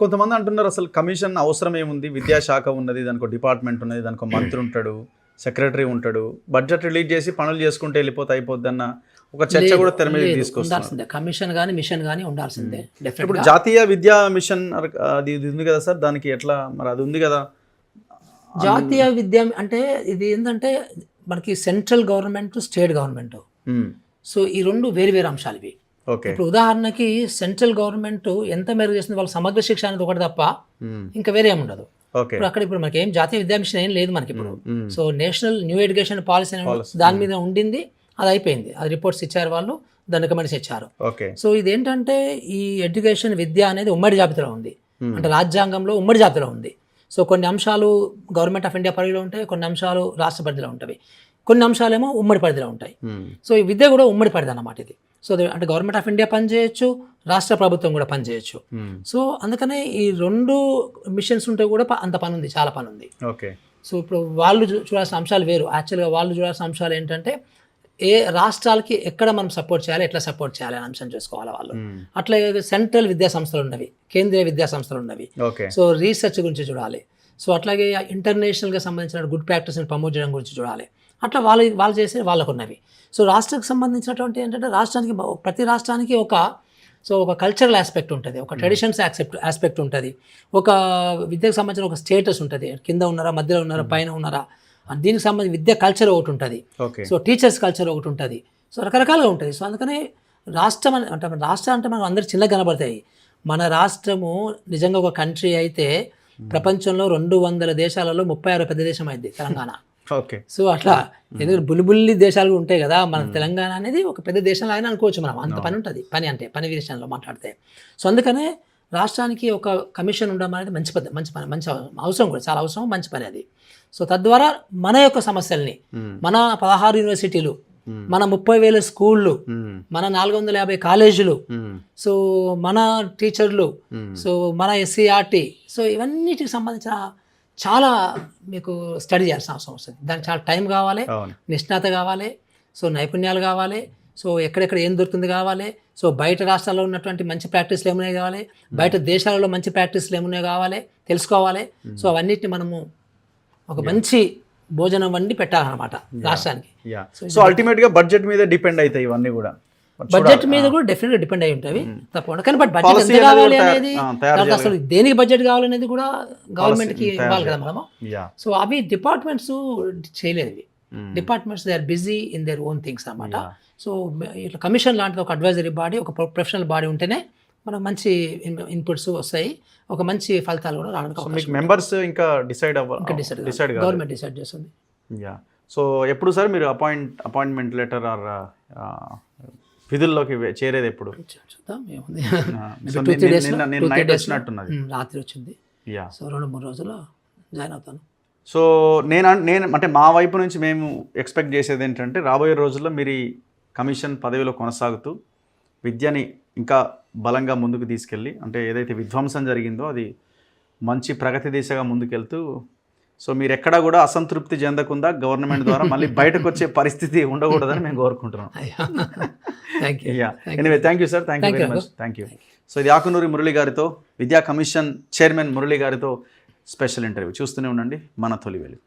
కొంతమంది అంటున్నారు అసలు కమిషన్ అవసరం ఏముంది, విద్యాశాఖ ఉన్నది, దానికి ఒక డిపార్ట్మెంట్ ఉన్నది, దానికి ఒక మంత్రి ఉంటాడు, సెక్రటరీ ఉంటాడు, బడ్జెట్ రిలీజ్ చేసి పనులు చేసుకుంటే వెళ్ళిపోతే అయిపోద్ది అన్న ఒక చర్చ కూడా తెర మీద తీసుకొస్తుంది. కమిషన్ కానీ మిషన్ కానీ ఉండాల్సిందే. ఇప్పుడు జాతీయ విద్యా మిషన్ అది ఉంది కదా సార్, దానికి ఎట్లా మరి అది ఉంది కదా. జాతీయ విద్య అంటే ఇది ఏంటంటే మనకి central government state government, so ఈ రెండు వేరు వేరు అంశాలు ఇవి. ఇప్పుడు ఉదాహరణకి సెంట్రల్ గవర్నమెంట్ ఎంత మేరకు చేస్తుంది, వాళ్ళ సమగ్ర శిక్ష అనేది ఒకటి తప్ప ఇంకా వేరే ఏమి ఉండదు. ఇప్పుడు మనకి ఏం జాతీయ విద్యా మిషన్ ఏం లేదు మనకి ఇప్పుడు. So national new education policy దాని మీద ఉండింది, అది అయిపోయింది, అది రిపోర్ట్స్ ఇచ్చారు వాళ్ళు, దాని రికమెండ్స్ ఇచ్చారు. సో ఇదేంటంటే ఈ ఎడ్యుకేషన్ విద్య అనేది ఉమ్మడి జాబితాలో ఉంది, అంటే రాజ్యాంగంలో ఉమ్మడి జాబితాలో ఉంది. సో కొన్ని అంశాలు గవర్నమెంట్ ఆఫ్ ఇండియా పరిధిలో ఉంటాయి, కొన్ని అంశాలు రాష్ట్ర పరిధిలో ఉంటాయి, కొన్ని అంశాలేమో ఉమ్మడి పరిధిలో ఉంటాయి. సో ఈ విద్య కూడా ఉమ్మడి పరిధి అన్నమాట ఇది. సో అంటే గవర్నమెంట్ ఆఫ్ ఇండియా పనిచేయచ్చు, రాష్ట్ర ప్రభుత్వం కూడా పనిచేయచ్చు. సో అందుకనే ఈ రెండు మిషన్స్ ఉంటే కూడా అంత పని ఉంది, చాలా పని ఉంది. సో ఇప్పుడు వాళ్ళు చూడాల్సిన అంశాలు వేరు. యాక్చువల్గా వాళ్ళు చూడాల్సిన అంశాలు ఏంటంటే ఏ రాష్ట్రాలకి ఎక్కడ మనం సపోర్ట్ చేయాలి, ఎట్లా సపోర్ట్ చేయాలి అనే అంశం చూసుకోవాలి వాళ్ళు. అట్లాగే సెంట్రల్ విద్యా సంస్థలు ఉన్నవి, కేంద్రీయ విద్యా సంస్థలు ఉన్నవి, సో రీసెర్చ్ గురించి చూడాలి. సో అట్లాగే ఇంటర్నేషనల్గా సంబంధించిన గుడ్ ప్రాక్టీస్ని ప్రమోట్ చేయడం గురించి చూడాలి. అట్లా వాళ్ళు చేసే వాళ్ళకు ఉన్నవి. సో రాష్ట్రానికి సంబంధించినటువంటి ఏంటంటే రాష్ట్రానికి ప్రతి రాష్ట్రానికి ఒక కల్చరల్ ఆస్పెక్ట్ ఉంటుంది, ఒక ట్రెడిషన్స్ ఆస్పెక్ట్ ఉంటుంది, ఒక విద్యకు సంబంధించిన ఒక స్టేటస్ ఉంటుంది, కింద ఉన్నారా, మధ్యలో ఉన్నారా, పైన ఉన్నారా, దీనికి సంబంధించి విద్యా కల్చర్ ఒకటి ఉంటుంది, సో టీచర్స్ కల్చర్ ఒకటి ఉంటుంది, సో రకరకాలుగా ఉంటుంది. సో అందుకని రాష్ట్రం అంటే మనం అందరు చిన్నగా కనబడతాయి. మన రాష్ట్రము నిజంగా ఒక కంట్రీ అయితే ప్రపంచంలో 200 దేశాలలో 36 పెద్ద దేశం అయింది తెలంగాణ. సో అట్లా ఎందుకంటే బుల్లి దేశాలు ఉంటాయి కదా, మన తెలంగాణ అనేది ఒక పెద్ద దేశంలో అయినా అనుకోవచ్చు మనం, అంత పని ఉంటుంది. పని విషయంలో మాట్లాడితే సో అందుకనే రాష్ట్రానికి ఒక కమిషన్ ఉండడం అనేది మంచి పని, మంచి అవసరం కూడా, చాలా అవసరం, మంచి పని అది. సో తద్వారా మన యొక్క సమస్యల్ని, మన 16 యూనివర్సిటీలు, మన 30,000 స్కూళ్ళు, మన 450 కాలేజీలు, సో మన టీచర్లు, సో మన ఎస్సీఆర్టీ, సో ఇవన్నిటికి సంబంధించిన చాలా మీకు స్టడీ చేయాల్సిన అవసరం వస్తుంది. దానికి చాలా టైం కావాలి, నిష్ణాత కావాలి, సో నైపుణ్యాలు కావాలి, సో ఎక్కడెక్కడ ఏం దొరుకుతుంది కావాలి, సో బయట రాష్ట్రాల్లో ఉన్నటువంటి మంచి ప్రాక్టీస్లు ఏమున్నాయి కావాలి, బయట దేశాలలో మంచి ప్రాక్టీస్లు ఏమున్నాయి కావాలి తెలుసుకోవాలి. సో అవన్నిటిని మనము ఒక మంచి భోజనం వండి పెట్టాలన్నమాట రాష్ట్రానికి. సో అల్టిమేట్ గా బడ్జెట్ మీద డిపెండ్ అవుతాయి ఇవన్నీ కూడా, బడ్జెట్ మీద కూడా డెఫినెట్గా డిపెండ్ అయి ఉంటాయి తప్పకుండా. కానీ బడ్జెట్ ఎంత కావాలి అనేది, అసలు దేనికి బడ్జెట్ కావాలనేది కూడా గవర్నమెంట్కి ఇవ్వాలి కదా మనము. సో అవి డిపార్ట్మెంట్స్ చేయలేదు, departments they are busy in their own things అన్నమాట. సో ఇట్లా కమిషన్ లాంటిది ఒక అడ్వైజరీ బాడీ, ఒక ప్రొఫెషనల్ బాడీ ఉంటేనే మనకు మంచి ఇన్పుట్స్ వస్తాయి, ఒక మంచి ఫలితాలు కూడా రావడానికి. మెంబర్స్ ఇంకా డిసైడ్ గవర్నమెంట్ డిసైడ్ చేస్తుంది. సో ఎప్పుడు సార్ మీరు అపాయింట్మెంట్ లెటర్ ఆర్ విధుల్లోకి చేరేది ఎప్పుడు? చూద్దాం, ఏముంది, రాత్రి వచ్చింది, సో 2-3 రోజుల్లో జాయిన్ అవుతాను. సో నేను అంటే మా వైపు నుంచి మేము ఎక్స్పెక్ట్ చేసేది ఏంటంటే రాబోయే రోజుల్లో మీరు ఈ కమిషన్ పదవిలో కొనసాగుతూ విద్యని ఇంకా బలంగా ముందుకు తీసుకెళ్ళి, అంటే ఏదైతే విధ్వంసం జరిగిందో అది మంచి ప్రగతి దిశగా ముందుకెళ్తూ, సో మీరు ఎక్కడా కూడా అసంతృప్తి చెందకుండా గవర్నమెంట్ ద్వారా మళ్ళీ బయటకు వచ్చే పరిస్థితి ఉండకూడదని మేము కోరుకుంటున్నాం. Anyway thank you sir, thank you very much, thank you. So ఇది ఆకునూరి మురళి గారితో, విద్యా కమిషన్ చైర్మన్ మురళి గారితో స్పెషల్ ఇంటర్వ్యూ. చూస్తూనే ఉండండి మన తొలి వెలుగు.